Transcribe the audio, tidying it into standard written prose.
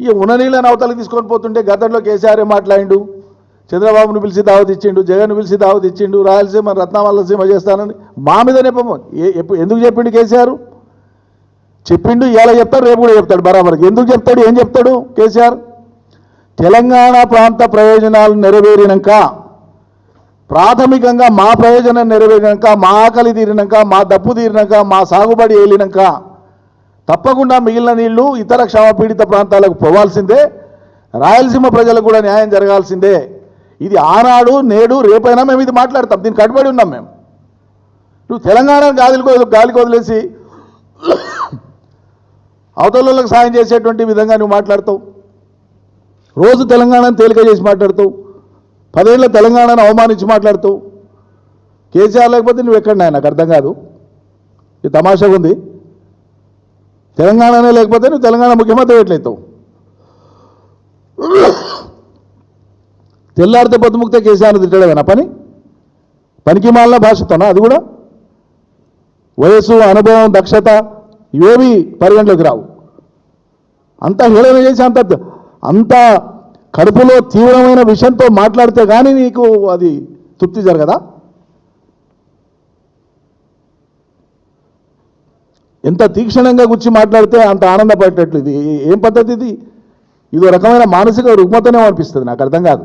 ఇక ఉన్న నీళ్ళని అవతలకి తీసుకొని పోతుంటే గతంలో కేసీఆర్ మాట్లాడిండు, చంద్రబాబును పిలిచి దావత్ ఇచ్చిండు, జగన్ను పిలిచి దావత్ ఇచ్చిండు, రాయలసీమ రత్నావల్లసీమ చేస్తానని మా మీద నెపము. ఎందుకు చెప్పిండు కేసీఆర్? చెప్పిండు, ఇవాళ చెప్తాడు, రేపు కూడా చెప్తాడు బరాబర్కి. ఎందుకు చెప్తాడు, ఏం చెప్తాడు కేసీఆర్? తెలంగాణ ప్రాంత ప్రయోజనాలు నెరవేరినాక, ప్రాథమికంగా మా ప్రయోజనం నెరవేరినాక, మా ఆకలి తీరినాక, మా దప్పు తీరినాక, మా సాగుబడి ఏలినాక తప్పకుండా మిగిలిన నీళ్లు ఇతర క్షామపీడిత ప్రాంతాలకు పోవాల్సిందే, రాయలసీమ ప్రజలకు కూడా న్యాయం జరగాల్సిందే. ఇది ఆనాడు, నేడు, రేపైనా మేము ఇది మాట్లాడతాం, దీనికి కట్టుబడి ఉన్నాం మేము. నువ్వు తెలంగాణ గాలికి వదిలేసి అవతలకు సాయం చేసేటువంటి విధంగా నువ్వు మాట్లాడతావు. రోజు తెలంగాణను తేలిక చేసి మాట్లాడతావు, 10 ఏళ్ళ తెలంగాణను అవమానించి మాట్లాడతావు. కేసీఆర్ లేకపోతే నువ్వు ఎక్కడన్నా నాకు అర్థం కాదు. ఇది తమాషాగా ఉంది. తెలంగాణనే లేకపోతే నువ్వు తెలంగాణ ముఖ్యమంత్రి ఎట్లయితావు? తెల్లారితే పొద్దుముక్తే కేసీఆర్ని తిట్టడమేనా పనికి మాలిన భాషతోనా? అది కూడా వయస్సు, అనుభవం, దక్షత ఇవేవి పరిగణలోకి రావు. అంత హేళన చేసి అంత కడుపులో తీవ్రమైన విషయంతో మాట్లాడితే కానీ నీకు అది తృప్తి జరగదా? ఎంత తీక్షణంగా గుచ్చి మాట్లాడితే అంత ఆనందపడేటట్లు. ఇది ఏం పద్ధతి? ఇది రకమైన మానసిక రుగ్మతనే అనిపిస్తుంది, నాకు అర్థం కాదు.